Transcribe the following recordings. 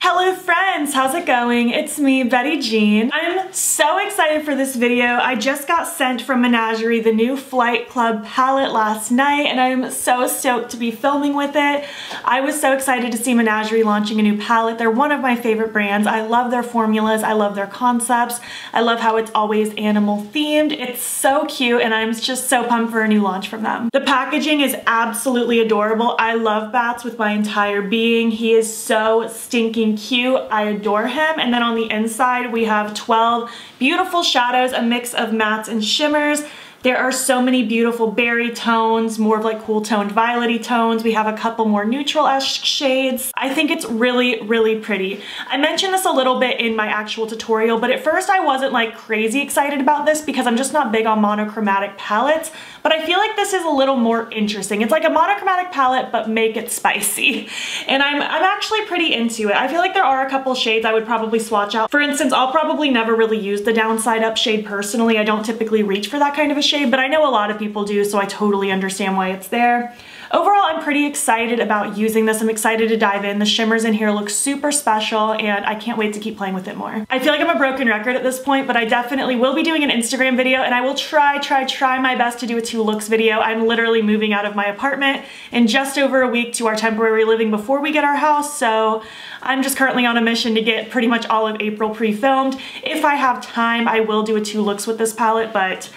Hello friends, how's it going? It's me, Betty Jean. I'm so excited for this video. I just got sent from Menagerie the new Flight Club palette last night and I'm so stoked to be filming with it. I was so excited to see Menagerie launching a new palette. They're one of my favorite brands. I love their formulas, I love their concepts. I love how it's always animal themed. It's so cute and I'm just so pumped for a new launch from them. The packaging is absolutely adorable. I love Bats with my entire being. He is so stinking cute. I adore him. And then on the inside we have 12 beautiful shadows, a mix of mattes and shimmers. There are so many beautiful berry tones, more of like cool toned violet-y tones. We have a couple more neutral-esque shades. I think it's really, really pretty. I mentioned this a little bit in my actual tutorial, but at first I wasn't like crazy excited about this because I'm just not big on monochromatic palettes, but I feel like this is a little more interesting. It's like a monochromatic palette, but make it spicy. And I'm actually pretty into it. I feel like there are a couple shades I would probably swatch out. For instance, I'll probably never really use the Downside Up shade personally. I don't typically reach for that kind of a shade, but I know a lot of people do, so I totally understand why it's there. Overall, I'm pretty excited about using this. I'm excited to dive in. The shimmers in here look super special and I can't wait to keep playing with it more. I feel like I'm a broken record at this point, but I definitely will be doing an Instagram video and I will try my best to do a 2 looks video. I'm literally moving out of my apartment in just over a week to our temporary living before we get our house, so I'm just currently on a mission to get pretty much all of April pre-filmed. If I have time, I will do a 2 looks with this palette, but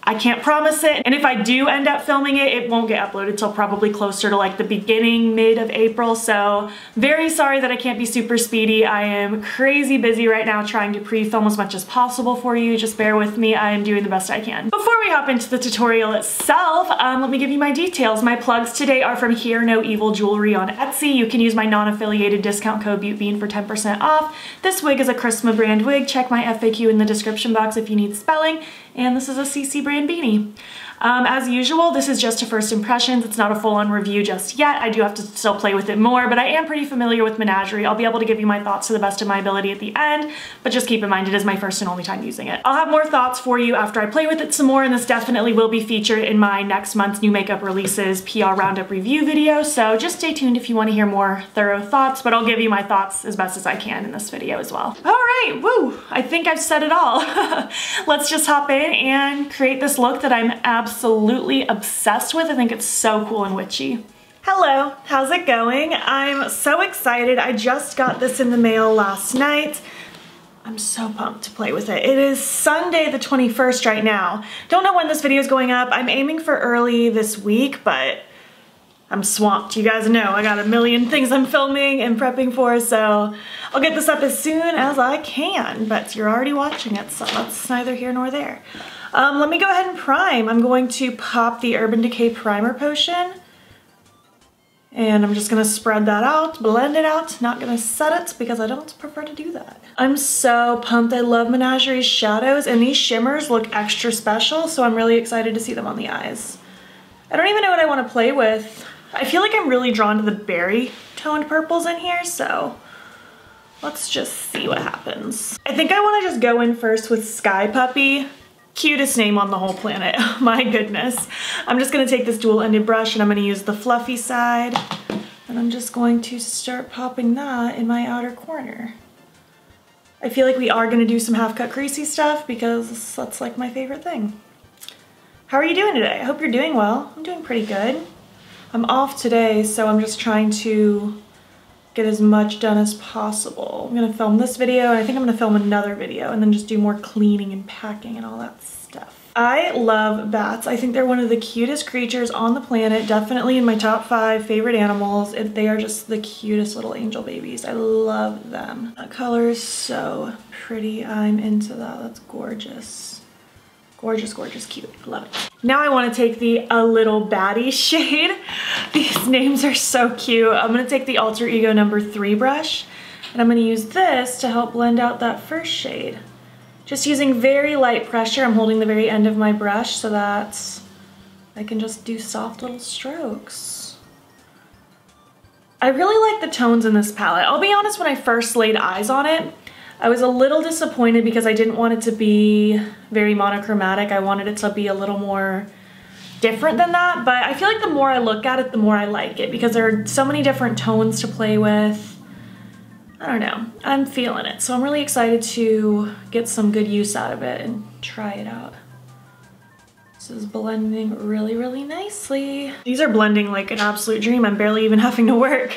I can't promise it. And if I do end up filming it, it won't get uploaded till probably closer to like the beginning, mid of April. So very sorry that I can't be super speedy. I am crazy busy right now trying to pre-film as much as possible for you. Just bear with me. I am doing the best I can. Before we hop into the tutorial itself, let me give you my details. My plugs today are from Hear No Evil Jewelry on Etsy. You can use my non-affiliated discount code BEAUTBEAN for 10% off. This wig is a Christmas brand wig. Check my FAQ in the description box if you need spelling. And this is a CC brand beanie. As usual, this is just a first impressions. It's not a full-on review just yet. I do have to still play with it more, but I am pretty familiar with Menagerie. I'll be able to give you my thoughts to the best of my ability at the end, but just keep in mind it is my first and only time using it. I'll have more thoughts for you after I play with it some more, and this definitely will be featured in my next month's new makeup releases PR roundup review video, so just stay tuned if you want to hear more thorough thoughts, but I'll give you my thoughts as best as I can in this video as well. All right, woo, I think I've said it all. Let's just hop in and create this look that I'm absolutely obsessed with. I think it's so cool and witchy. Hello, how's it going? I'm so excited. I just got this in the mail last night. I'm so pumped to play with it. It is Sunday the 21st right now. Don't know when this video is going up. I'm aiming for early this week, but I'm swamped. You guys know I got a million things I'm filming and prepping for, so I'll get this up as soon as I can, but you're already watching it, so that's neither here nor there. Let me go ahead and prime. I'm going to pop the Urban Decay Primer Potion. And I'm just gonna spread that out, blend it out, not gonna set it because I don't prefer to do that. I'm so pumped. I love Menagerie's shadows and these shimmers look extra special, so I'm really excited to see them on the eyes. I don't even know what I wanna play with. I feel like I'm really drawn to the berry toned purples in here, so let's just see what happens. I think I wanna just go in first with Sky Puppy. Cutest name on the whole planet, my goodness. I'm just gonna take this dual-ended brush and I'm gonna use the fluffy side and I'm just going to start popping that in my outer corner. I feel like we are gonna do some half-cut creasy stuff because that's like my favorite thing. How are you doing today? I hope you're doing well. I'm doing pretty good. I'm off today, so I'm just trying to get as much done as possible. I'm gonna film this video and I think I'm gonna film another video and then just do more cleaning and packing and all that stuff. I love bats. I think they're one of the cutest creatures on the planet, definitely in my top 5 favorite animals. They are just the cutest little angel babies. I love them. That color is so pretty. I'm into that. That's gorgeous. Gorgeous, gorgeous, cute. I love it. Now I want to take the A Little Baddie shade. These names are so cute. I'm going to take the Alter Ego number 3 brush and I'm going to use this to help blend out that first shade. Just using very light pressure. I'm holding the very end of my brush so that I can just do soft little strokes. I really like the tones in this palette. I'll be honest, when I first laid eyes on it, I was a little disappointed because I didn't want it to be very monochromatic. I wanted it to be a little more different than that, but I feel like the more I look at it, the more I like it because there are so many different tones to play with. I don't know, I'm feeling it. So I'm really excited to get some good use out of it and try it out. This is blending really, really nicely. These are blending like an absolute dream. I'm barely even having to work.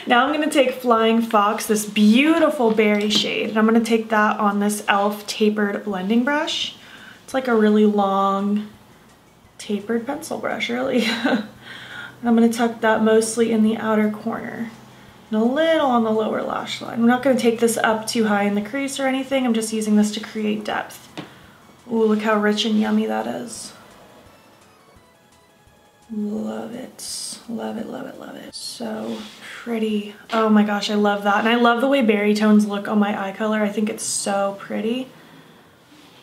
Now I'm gonna take Flying Fox, this beautiful berry shade, and I'm gonna take that on this e.l.f. tapered blending brush. It's like a really long tapered pencil brush, really. And I'm gonna tuck that mostly in the outer corner and a little on the lower lash line. I'm not gonna take this up too high in the crease or anything. I'm just using this to create depth. Ooh, look how rich and yummy that is. Love it, love it, love it, love it. So pretty. Oh my gosh, I love that. And I love the way berry tones look on my eye color. I think it's so pretty.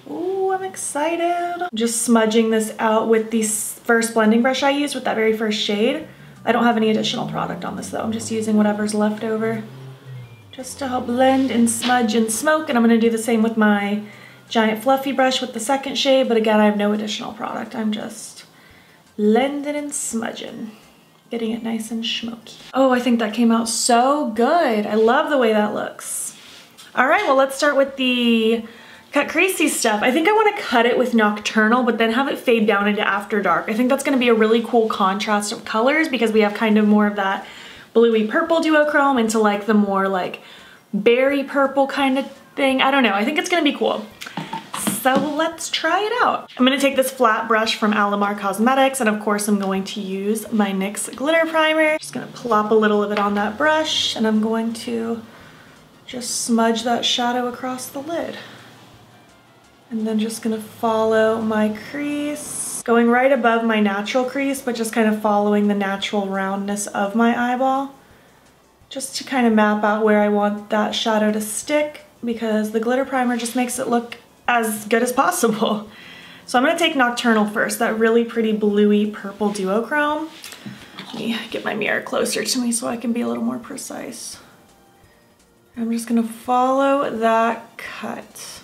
Ooh, I'm excited. Just smudging this out with the first blending brush I used with that very first shade. I don't have any additional product on this though. I'm just using whatever's left over just to help blend and smudge and smoke. And I'm gonna do the same with my giant fluffy brush with the second shade, but again, I have no additional product. I'm just blending and smudging, getting it nice and smoky. Oh, I think that came out so good. I love the way that looks. All right, well, let's start with the cut creasy stuff. I think I want to cut it with Nocturnal, but then have it fade down into After Dark. I think that's going to be a really cool contrast of colors because we have kind of more of that bluey purple duochrome into like the more like berry purple kind of thing. I don't know. I think it's going to be cool. So let's try it out. I'm going to take this flat brush from Alamar Cosmetics, and of course I'm going to use my NYX Glitter Primer. Just going to plop a little of it on that brush, and I'm going to just smudge that shadow across the lid. And then just gonna follow my crease, going right above my natural crease, but just kind of following the natural roundness of my eyeball, just to kind of map out where I want that shadow to stick, because the glitter primer just makes it look as good as possible. So I'm gonna take Nocturnal first, that really pretty bluey purple duochrome. Let me get my mirror closer to me so I can be a little more precise. I'm just gonna follow that cut.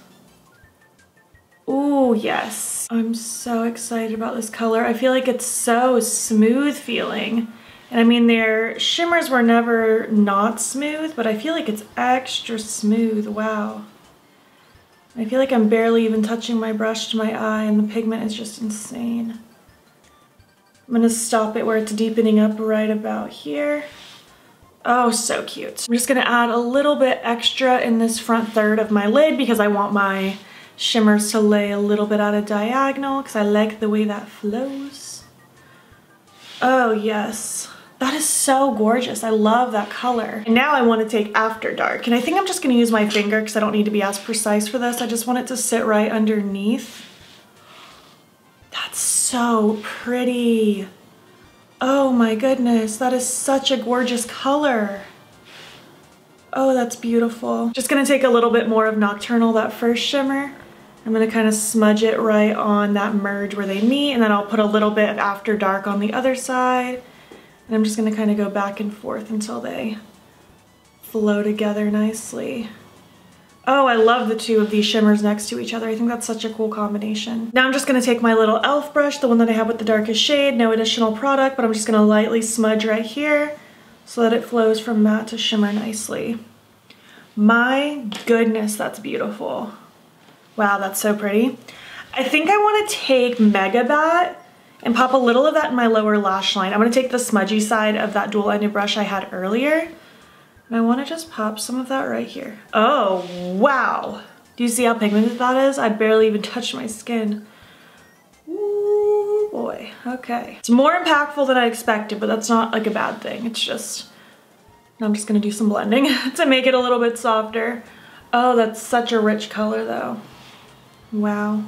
Ooh, yes. I'm so excited about this color. I feel like it's so smooth feeling. And I mean, their shimmers were never not smooth, but I feel like it's extra smooth. Wow. I feel like I'm barely even touching my brush to my eye, and the pigment is just insane. I'm gonna stop it where it's deepening up right about here. Oh, so cute. I'm just gonna add a little bit extra in this front third of my lid because I want my shimmers to lay a little bit at a diagonal because I like the way that flows. Oh yes, that is so gorgeous. I love that color. And now I want to take After Dark, and I think I'm just going to use my finger because I don't need to be as precise for this. I just want it to sit right underneath. That's so pretty. Oh my goodness, that is such a gorgeous color. Oh, that's beautiful. Just gonna take a little bit more of Nocturnal, that first shimmer. I'm gonna kind of smudge it right on that merge where they meet, and then I'll put a little bit of After Dark on the other side. And I'm just gonna kind of go back and forth until they flow together nicely. Oh, I love the two of these shimmers next to each other. I think that's such a cool combination. Now I'm just gonna take my little e.l.f. brush, the one that I have with the darkest shade, no additional product, but I'm just gonna lightly smudge right here so that it flows from matte to shimmer nicely. My goodness, that's beautiful. Wow, that's so pretty. I think I want to take Mega Bat and pop a little of that in my lower lash line. I'm going to take the smudgy side of that dual-ended brush I had earlier, and I want to just pop some of that right here. Oh, wow. Do you see how pigmented that is? I barely even touched my skin. Ooh, boy. Okay. It's more impactful than I expected, but that's not like a bad thing. It's just, I'm just going to do some blending to make it a little bit softer. Oh, that's such a rich color though. Wow.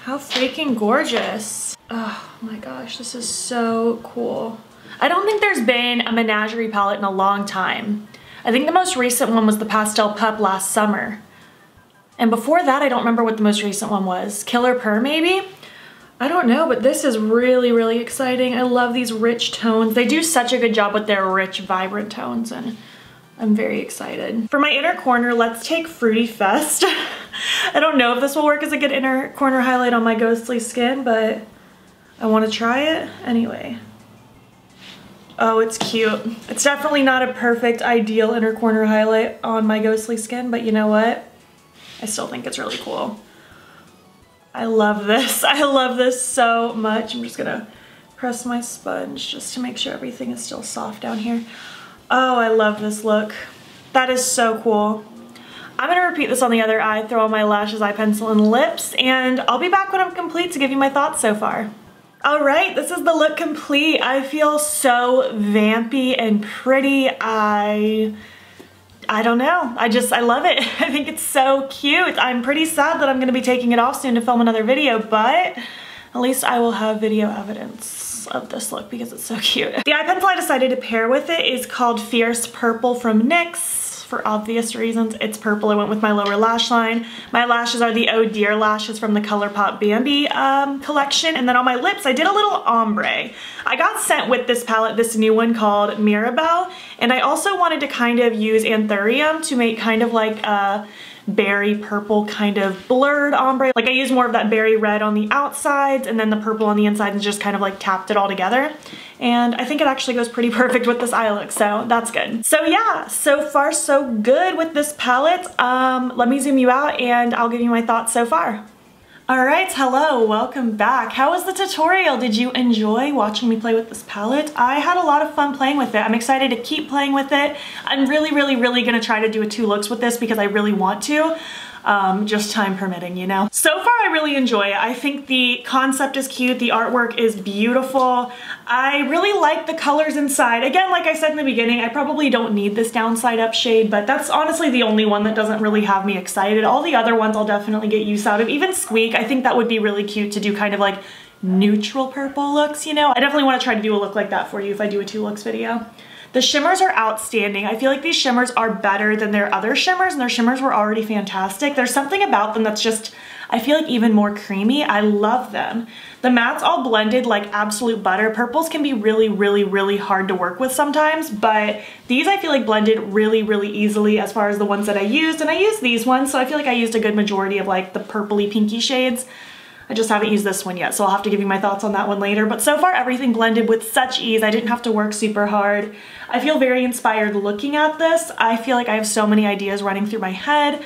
How freaking gorgeous. Oh my gosh, this is so cool. I don't think there's been a Menagerie palette in a long time. I think the most recent one was the Pastel Pup last summer. And before that, I don't remember what the most recent one was. Killer Purr maybe? I don't know, but this is really, really exciting. I love these rich tones. They do such a good job with their rich, vibrant tones, and I'm very excited. For my inner corner, let's take Fruity Fest. I don't know if this will work as a good inner corner highlight on my ghostly skin, but I want to try it anyway. Oh, it's cute. It's definitely not a perfect, ideal inner corner highlight on my ghostly skin, but you know what? I still think it's really cool. I love this. I love this so much. I'm just gonna press my sponge just to make sure everything is still soft down here. Oh, I love this look. That is so cool. I'm gonna repeat this on the other eye, throw on my lashes, eye pencil, and lips, and I'll be back when I'm complete to give you my thoughts so far. All right, this is the look complete. I feel so vampy and pretty. I don't know. I love it. I think it's so cute. I'm pretty sad that I'm gonna be taking it off soon to film another video, but at least I will have video evidence of this look because it's so cute. The eye pencil I decided to pair with it is called Fierce Purple from NYX. For obvious reasons, it's purple. I went with my lower lash line. My lashes are the Oh Deer Lashes from the Colourpop Bambi collection. And then on my lips, I did a little ombre. I got sent with this palette, this new one called Mirabelle. And I also wanted to kind of use Anthurium to make kind of like a berry purple kind of blurred ombre. Like I used more of that berry red on the outsides and then the purple on the inside and just kind of like tapped it all together. And I think it actually goes pretty perfect with this eye look, so that's good. So yeah, so far so good with this palette. Let me zoom you out and I'll give you my thoughts so far. All right, hello, welcome back. How was the tutorial? Did you enjoy watching me play with this palette? I had a lot of fun playing with it. I'm excited to keep playing with it. I'm really gonna try to do a 2 looks with this because I really want to. Just time permitting, you know? So far I really enjoy it. I think the concept is cute, the artwork is beautiful. I really like the colors inside. Again, like I said in the beginning, I probably don't need this downside up shade, but that's honestly the only one that doesn't really have me excited. All the other ones I'll definitely get use out of. Even Squeak, I think that would be really cute to do kind of like neutral purple looks, you know? I definitely want to try to do a look like that for you if I do a 2 looks video. The shimmers are outstanding. I feel like these shimmers are better than their other shimmers, and their shimmers were already fantastic. There's something about them that's just, I feel like even more creamy. I love them. The mattes all blended like absolute butter. Purples can be really hard to work with sometimes, but these I feel like blended really easily as far as the ones that I used, and I used these ones, so I feel like I used a good majority of like the purpley pinky shades. I just haven't used this one yet, so I'll have to give you my thoughts on that one later. But so far, everything blended with such ease. I didn't have to work super hard. I feel very inspired looking at this. I feel like I have so many ideas running through my head.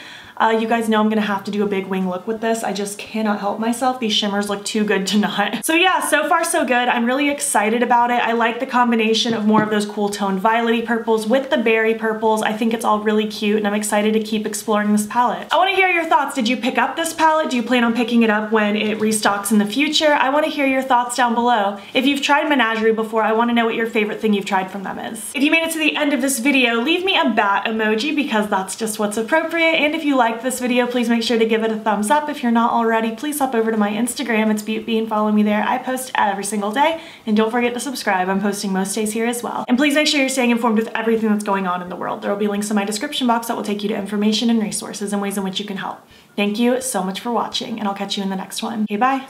You guys know I'm gonna have to do a big wing look with this. I just cannot help myself. These shimmers look too good to not. So yeah, so far so good. I'm really excited about it. I like the combination of more of those cool toned violety purples with the berry purples. I think it's all really cute and I'm excited to keep exploring this palette. I wanna hear your thoughts. Did you pick up this palette? Do you plan on picking it up when it restocks in the future? I wanna hear your thoughts down below. If you've tried Menagerie before, I wanna know what your favorite thing you've tried from them is. If you made it to the end of this video, leave me a bat emoji because that's just what's appropriate. And if you like this video, please make sure to give it a thumbs up. If you're not already, please hop over to my Instagram. It's BEAUTBEAN. Follow me there. I post every single day. And don't forget to subscribe. I'm posting most days here as well. And please make sure you're staying informed with everything that's going on in the world. There will be links in my description box that will take you to information and resources and ways in which you can help. Thank you so much for watching, and I'll catch you in the next one. Okay, bye.